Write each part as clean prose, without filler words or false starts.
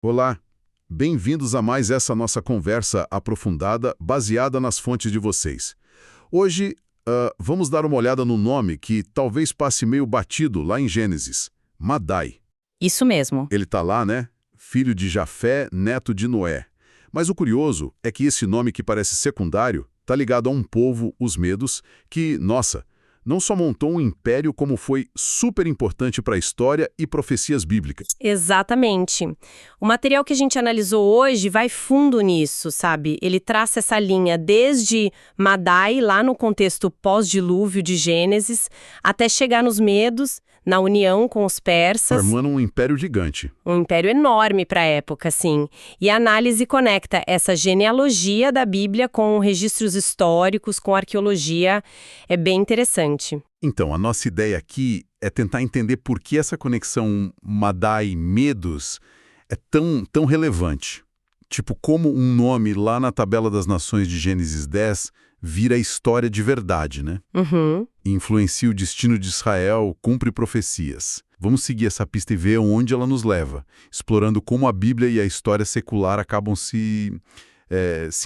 Olá, bem-vindos a mais essa nossa conversa aprofundada baseada nas fontes de vocês. Hoje, vamos dar uma olhada no nome que talvez passe meio batido lá em Gênesis, Madai. Isso mesmo. Ele está lá, né? Filho de Jafé, neto de Noé. Mas o curioso é que esse nome que parece secundário está ligado a um povo, os Medos, que, nossa, não só montou um império como foi super importante para a história e profecias bíblicas. Exatamente. O material que a gente analisou hoje vai fundo nisso, sabe? Ele traça essa linha desde Madai, lá no contexto pós-dilúvio de Gênesis, até chegar nos Medos, na união com os persas. Formando um império gigante. Um império enorme para a época, sim. E a análise conecta essa genealogia da Bíblia com registros históricos, com arqueologia. É bem interessante. Então, a nossa ideia aqui é tentar entender por que essa conexão Madai-Medos é tão relevante. Tipo, como um nome lá na tabela das nações de Gênesis 10 vira história de verdade, né? Uhum. Influencia o destino de Israel, cumpre profecias. Vamos seguir essa pista e ver onde ela nos leva, explorando como a Bíblia e a história secular acabam se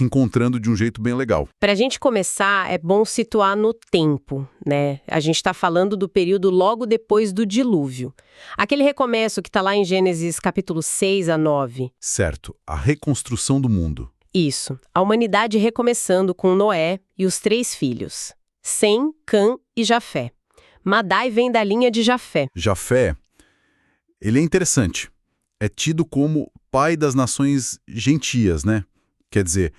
encontrando de um jeito bem legal. Para a gente começar, é bom situar no tempo, né? A gente está falando do período logo depois do dilúvio. Aquele recomeço que está lá em Gênesis capítulo 6 a 9. Certo, a reconstrução do mundo. Isso, a humanidade recomeçando com Noé e os 3 filhos, Sem, Cã e Jafé. Madai vem da linha de Jafé. Jafé, ele é interessante. É tido como pai das nações gentias, né? Quer dizer,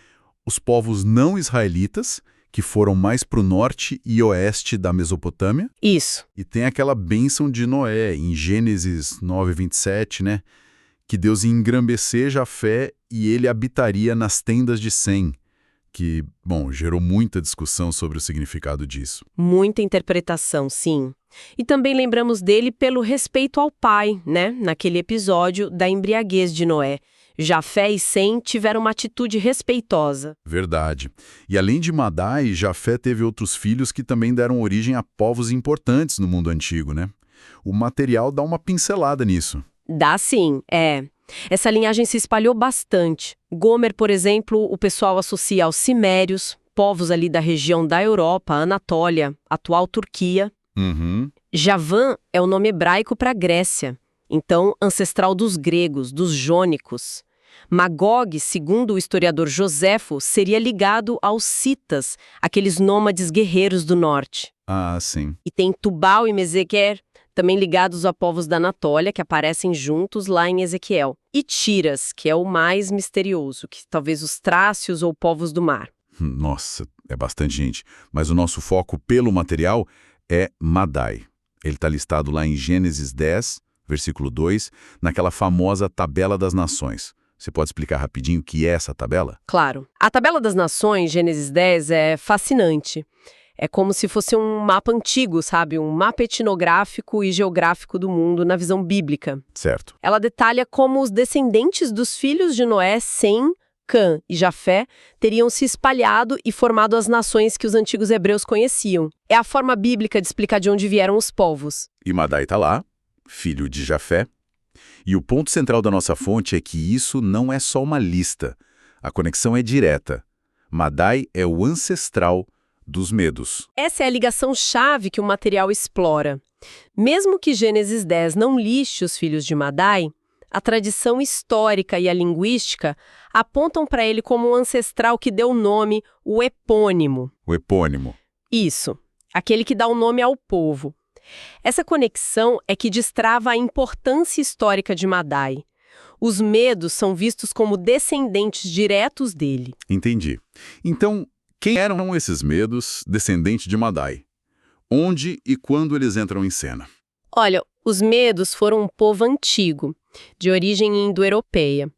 os povos não israelitas, que foram mais para o norte e oeste da Mesopotâmia. Isso. E tem aquela bênção de Noé, em Gênesis 9:27, né? Que Deus ia engrandecer Jafé e ele habitaria nas tendas de Sem, que, bom, gerou muita discussão sobre o significado disso. Muita interpretação, sim. E também lembramos dele pelo respeito ao pai, né? Naquele episódio da embriaguez de Noé. Jafé e Sem tiveram uma atitude respeitosa. Verdade. E além de Madai, Jafé teve outros filhos que também deram origem a povos importantes no mundo antigo, né? O material dá uma pincelada nisso. Dá sim, é. Essa linhagem se espalhou bastante. Gomer, por exemplo, o pessoal associa aos Cimérios, povos ali da região da Europa, Anatólia, atual Turquia. Uhum. Javã é o nome hebraico para Grécia, então ancestral dos gregos, dos jônicos. Magog, segundo o historiador Joséfo, seria ligado aos citas, aqueles nômades guerreiros do norte. Ah, sim. E tem Tubal e Mesequer, também ligados a povos da Anatólia, que aparecem juntos lá em Ezequiel. E Tiras, que é o mais misterioso, que talvez os trácios ou povos do mar. Nossa, é bastante gente. Mas o nosso foco pelo material é Madai. Ele está listado lá em Gênesis 10, versículo 2, naquela famosa Tabela das Nações. Você pode explicar rapidinho o que é essa tabela? Claro. A Tabela das Nações, Gênesis 10, é fascinante. É como se fosse um mapa antigo, sabe? Um mapa etnográfico e geográfico do mundo na visão bíblica. Certo. Ela detalha como os descendentes dos filhos de Noé, Sem, Cã e Jafé, teriam se espalhado e formado as nações que os antigos hebreus conheciam. É a forma bíblica de explicar de onde vieram os povos. E Madai está lá, filho de Jafé. E o ponto central da nossa fonte é que isso não é só uma lista. A conexão é direta. Madai é o ancestral dos Medos. Essa é a ligação-chave que o material explora. Mesmo que Gênesis 10 não liste os filhos de Madai, a tradição histórica e a linguística apontam para ele como um ancestral que deu o nome, o epônimo. O epônimo. Isso, aquele que dá o nome ao povo. Essa conexão é que destrava a importância histórica de Madai. Os Medos são vistos como descendentes diretos dele. Entendi. Então, quem eram esses Medos descendentes de Madai? Onde e quando eles entram em cena? Olha, os Medos foram um povo antigo, de origem indo-europeia.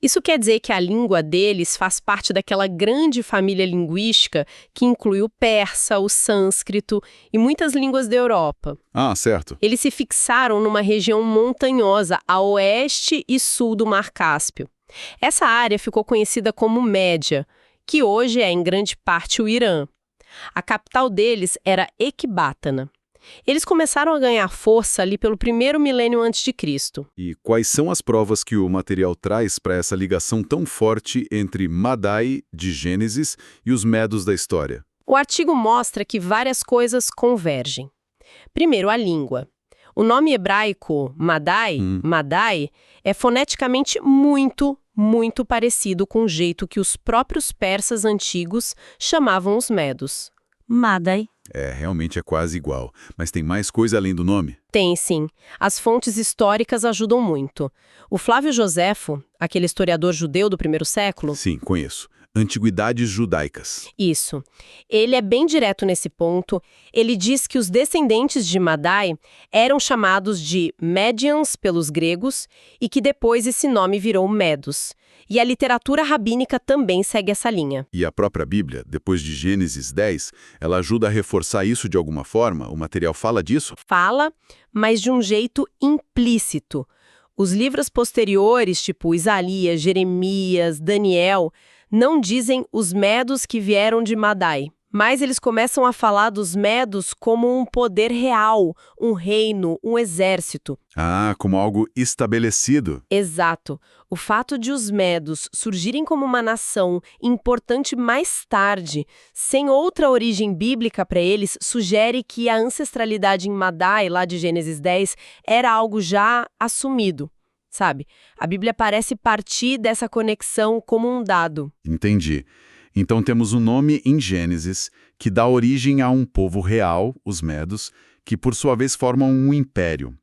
Isso quer dizer que a língua deles faz parte daquela grande família linguística que inclui o persa, o sânscrito e muitas línguas da Europa. Ah, certo. Eles se fixaram numa região montanhosa a oeste e sul do Mar Cáspio. Essa área ficou conhecida como Média, que hoje é em grande parte o Irã. A capital deles era Ecbátana. Eles começaram a ganhar força ali pelo primeiro milênio antes de Cristo. E quais são as provas que o material traz para essa ligação tão forte entre Madai, de Gênesis, e os medos da história? O artigo mostra que várias coisas convergem. Primeiro, a língua. O nome hebraico Madai, Madai, é foneticamente muito parecido com o jeito que os próprios persas antigos chamavam os medos. Madai. Realmente é quase igual. Mas tem mais coisa além do nome? Tem, sim. As fontes históricas ajudam muito. O Flávio Joséfo, aquele historiador judeu do primeiro século... Sim, conheço. Antiguidades judaicas. Isso. Ele é bem direto nesse ponto. Ele diz que os descendentes de Madai eram chamados de Medians pelos gregos e que depois esse nome virou Medos. E a literatura rabínica também segue essa linha. E a própria Bíblia, depois de Gênesis 10, ela ajuda a reforçar isso de alguma forma? O material fala disso? Fala, mas de um jeito implícito. Os livros posteriores, tipo Isaías, Jeremias, Daniel, não dizem os medos que vieram de Madai, mas eles começam a falar dos medos como um poder real, um reino, um exército. Ah, como algo estabelecido. Exato. O fato de os medos surgirem como uma nação importante mais tarde, sem outra origem bíblica para eles, sugere que a ancestralidade em Madai, lá de Gênesis 10, era algo já assumido. Sabe? A Bíblia parece partir dessa conexão como um dado. Entendi. Então temos um nome em Gênesis que dá origem a um povo real, os Medos, que por sua vez formam um império.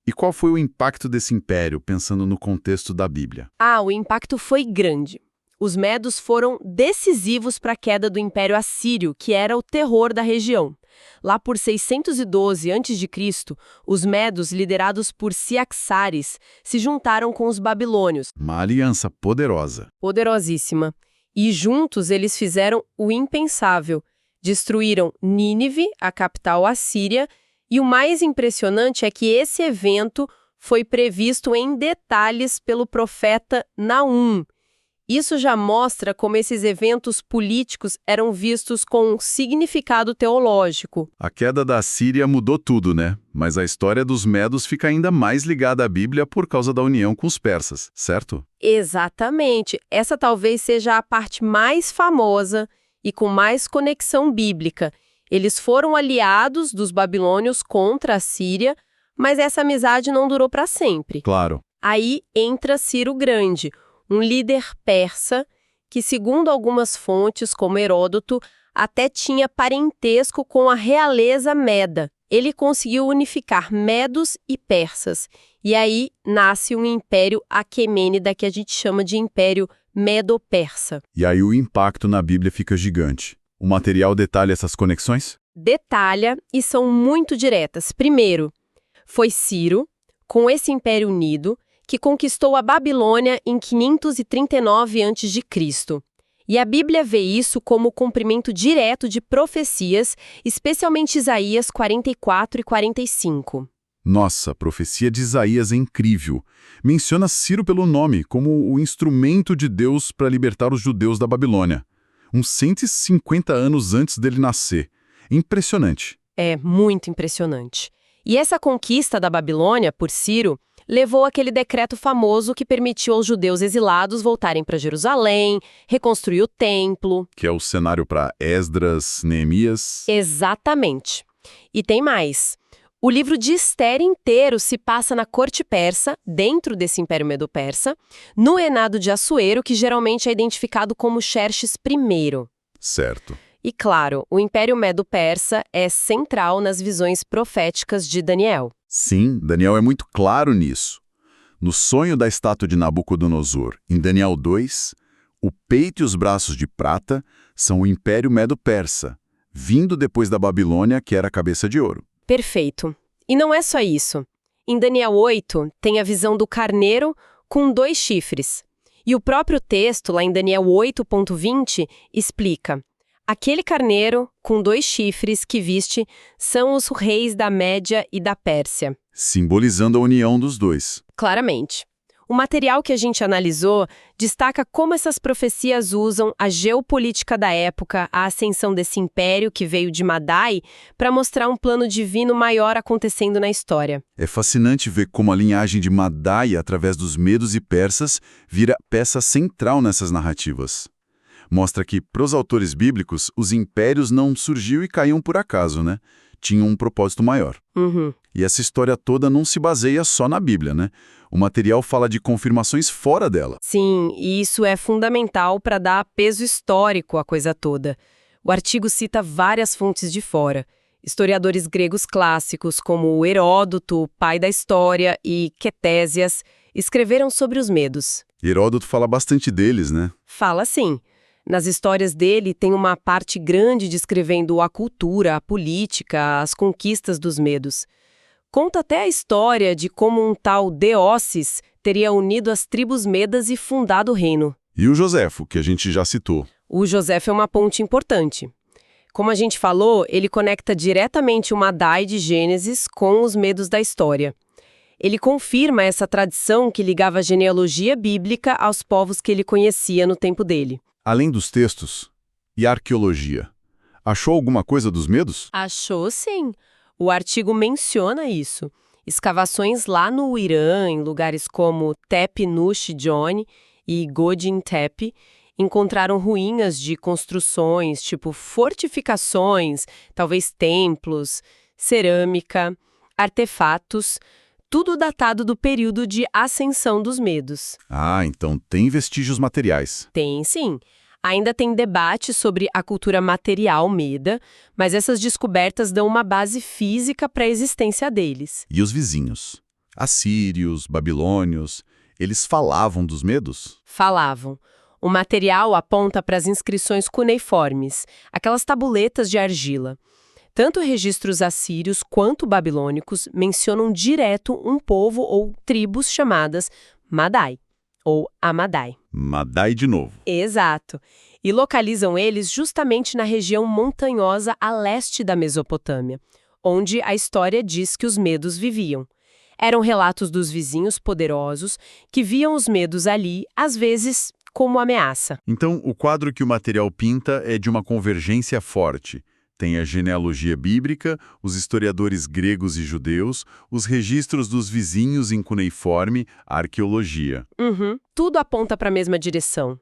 E qual foi o impacto desse império, pensando no contexto da Bíblia? O impacto foi grande. Os Medos foram decisivos para a queda do Império Assírio, que era o terror da região. Lá por 612 a.C., os Medos, liderados por Ciaxares, se juntaram com os babilônios. Uma aliança poderosa. Poderosíssima. E juntos eles fizeram o impensável. Destruíram Nínive, a capital assíria, e o mais impressionante é que esse evento foi previsto em detalhes pelo profeta Naum. Isso já mostra como esses eventos políticos eram vistos com um significado teológico. A queda da Assíria mudou tudo, né? Mas a história dos Medos fica ainda mais ligada à Bíblia por causa da união com os persas, certo? Exatamente. Essa talvez seja a parte mais famosa e com mais conexão bíblica. Eles foram aliados dos babilônios contra a Síria, mas essa amizade não durou para sempre. Claro. Aí entra Ciro Grande, um líder persa que, segundo algumas fontes, como Heródoto, até tinha parentesco com a realeza meda. Ele conseguiu unificar medos e persas. E aí nasce um império aquemênida que a gente chama de Império Medo-Persa. E aí o impacto na Bíblia fica gigante. O material detalha essas conexões? Detalha e são muito diretas. Primeiro, foi Ciro, com esse império unido, que conquistou a Babilônia em 539 a.C. E a Bíblia vê isso como cumprimento direto de profecias, especialmente Isaías 44 e 45. Nossa, a profecia de Isaías é incrível. Menciona Ciro pelo nome, como o instrumento de Deus para libertar os judeus da Babilônia. Uns 150 anos antes dele nascer. Impressionante. É muito impressionante. E essa conquista da Babilônia, por Ciro, levou aquele decreto famoso que permitiu aos judeus exilados voltarem para Jerusalém, reconstruir o templo. Que é o cenário para Esdras, Neemias. Exatamente. E tem mais. O livro de Ester inteiro se passa na corte persa, dentro desse Império Medo-Persa, no reinado de Assuero, que geralmente é identificado como Xerxes I. Certo. E claro, o Império Medo-Persa é central nas visões proféticas de Daniel. Sim, Daniel é muito claro nisso. No sonho da estátua de Nabucodonosor, em Daniel 2, o peito e os braços de prata são o Império Medo-Persa, vindo depois da Babilônia, que era a cabeça de ouro. Perfeito. E não é só isso. Em Daniel 8, tem a visão do carneiro com 2 chifres. E o próprio texto, lá em Daniel 8.20, explica: aquele carneiro com 2 chifres que viste são os reis da Média e da Pérsia. Simbolizando a união dos dois. Claramente. O material que a gente analisou destaca como essas profecias usam a geopolítica da época, a ascensão desse império que veio de Madai, para mostrar um plano divino maior acontecendo na história. É fascinante ver como a linhagem de Madai, através dos medos e persas, vira peça central nessas narrativas. Mostra que, para os autores bíblicos, os impérios não surgiam e caíam por acaso, né? Tinham um propósito maior. Uhum. E essa história toda não se baseia só na Bíblia, né? O material fala de confirmações fora dela. Sim, e isso é fundamental para dar peso histórico à coisa toda. O artigo cita várias fontes de fora. Historiadores gregos clássicos, como Heródoto, pai da história, e Quetésias, escreveram sobre os medos. Heródoto fala bastante deles, né? Fala sim. Nas histórias dele, tem uma parte grande descrevendo a cultura, a política, as conquistas dos medos. Conta até a história de como um tal Deócis teria unido as tribos medas e fundado o reino. E o Joséfo, que a gente já citou. O Joséfo é uma ponte importante. Como a gente falou, ele conecta diretamente o Madai de Gênesis com os medos da história. Ele confirma essa tradição que ligava a genealogia bíblica aos povos que ele conhecia no tempo dele. Além dos textos, e a arqueologia? Achou alguma coisa dos medos? Achou sim. O artigo menciona isso. Escavações lá no Irã, em lugares como Tepe Nush Joni e Godin Tepe, encontraram ruínas de construções, tipo fortificações, talvez templos, cerâmica, artefatos, tudo datado do período de ascensão dos medos. Ah, então tem vestígios materiais. Tem sim. Ainda tem debate sobre a cultura material meda, mas essas descobertas dão uma base física para a existência deles. E os vizinhos? Assírios, babilônios, eles falavam dos medos? Falavam. O material aponta para as inscrições cuneiformes, aquelas tabuletas de argila. Tanto registros assírios quanto babilônicos mencionam direto um povo ou tribos chamadas Madai, ou Amadai. Madai de novo. Exato. E localizam eles justamente na região montanhosa a leste da Mesopotâmia, onde a história diz que os medos viviam. Eram relatos dos vizinhos poderosos que viam os medos ali, às vezes, como ameaça. Então, o quadro que o material pinta é de uma convergência forte. Tem a genealogia bíblica, os historiadores gregos e judeus, os registros dos vizinhos em cuneiforme, a arqueologia. Tudo aponta para a mesma direção.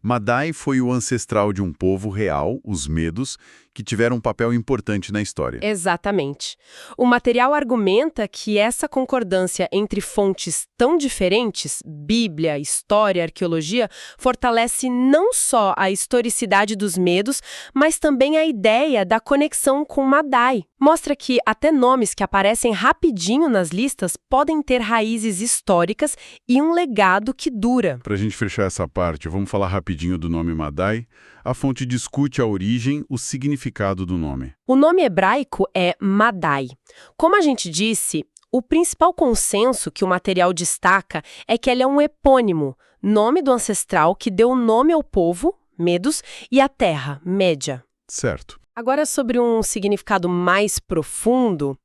Madai foi o ancestral de um povo real, os medos, que tiveram um papel importante na história. Exatamente. O material argumenta que essa concordância entre fontes tão diferentes, Bíblia, história, arqueologia, fortalece não só a historicidade dos medos, mas também a ideia da conexão com Madai. Mostra que até nomes que aparecem rapidinho nas listas podem ter raízes históricas e um legado que dura. Para a gente fechar essa parte, vamos falar rapidinho do nome Madai. A fonte discute a origem, o significado do nome. O nome hebraico é Madai. Como a gente disse, o principal consenso que o material destaca é que ele é um epônimo, nome do ancestral que deu nome ao povo, Medos, e à terra, Média. Certo. Agora, sobre um significado mais profundo,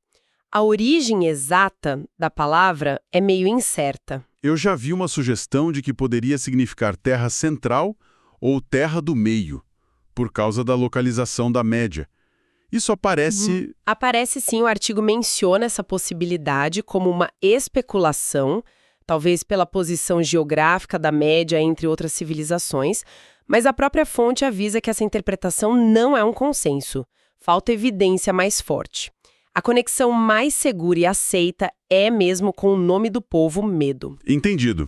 a origem exata da palavra é meio incerta. Eu já vi uma sugestão de que poderia significar terra central ou terra do meio, por causa da localização da Média. Isso aparece... Aparece sim, o artigo menciona essa possibilidade como uma especulação, talvez pela posição geográfica da Média entre outras civilizações, mas a própria fonte avisa que essa interpretação não é um consenso. Falta evidência mais forte. A conexão mais segura e aceita é mesmo com o nome do povo Medo. Entendido.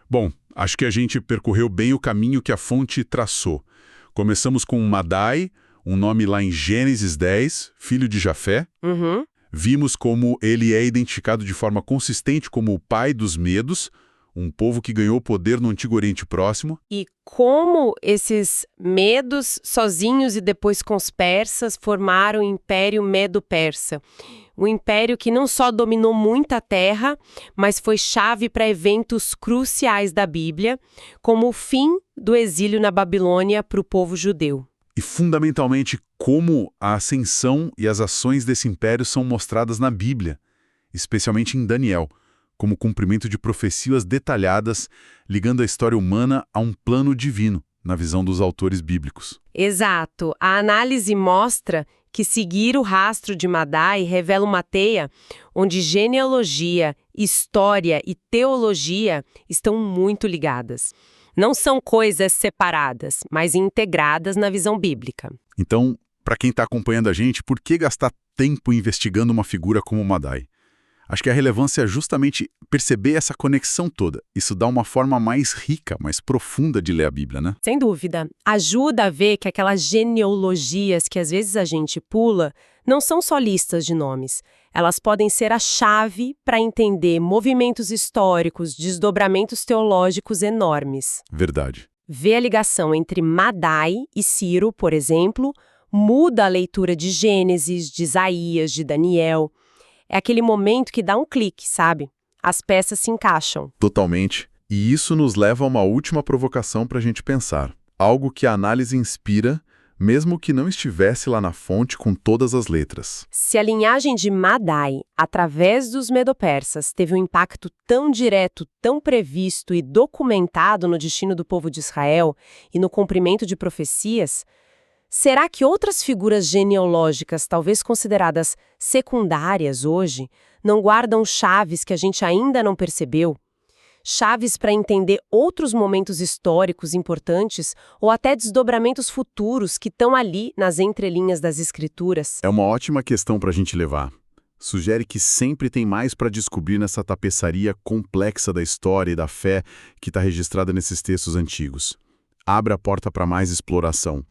Bom, acho que a gente percorreu bem o caminho que a fonte traçou. Começamos com Madai, um nome lá em Gênesis 10, filho de Jafé. Vimos como ele é identificado de forma consistente como o pai dos Medos, um povo que ganhou poder no Antigo Oriente Próximo. E como esses Medos, sozinhos e depois com os persas, formaram o Império Medo-Persa. Um império que não só dominou muita terra, mas foi chave para eventos cruciais da Bíblia, como o fim do exílio na Babilônia para o povo judeu. E, fundamentalmente, como a ascensão e as ações desse império são mostradas na Bíblia, especialmente em Daniel, como cumprimento de profecias detalhadas, ligando a história humana a um plano divino, na visão dos autores bíblicos. Exato. A análise mostra que seguir o rastro de Madai revela uma teia onde genealogia, história e teologia estão muito ligadas. Não são coisas separadas, mas integradas na visão bíblica. Então, para quem está acompanhando a gente, por que gastar tempo investigando uma figura como Madai? Acho que a relevância é justamente perceber essa conexão toda. Isso dá uma forma mais rica, mais profunda de ler a Bíblia, né? Sem dúvida. Ajuda a ver que aquelas genealogias que às vezes a gente pula não são só listas de nomes. Elas podem ser a chave para entender movimentos históricos, desdobramentos teológicos enormes. Verdade. Ver a ligação entre Madai e Ciro, por exemplo, muda a leitura de Gênesis, de Isaías, de Daniel. É aquele momento que dá um clique, sabe? As peças se encaixam. Totalmente. E isso nos leva a uma última provocação para a gente pensar. Algo que a análise inspira, mesmo que não estivesse lá na fonte com todas as letras. Se a linhagem de Madai, através dos medo-persas, teve um impacto tão direto, tão previsto e documentado no destino do povo de Israel e no cumprimento de profecias, será que outras figuras genealógicas, talvez consideradas secundárias hoje, não guardam chaves que a gente ainda não percebeu? Chaves para entender outros momentos históricos importantes ou até desdobramentos futuros que estão ali nas entrelinhas das escrituras? É uma ótima questão para a gente levar. Sugere que sempre tem mais para descobrir nessa tapeçaria complexa da história e da fé que está registrada nesses textos antigos. Abre a porta para mais exploração.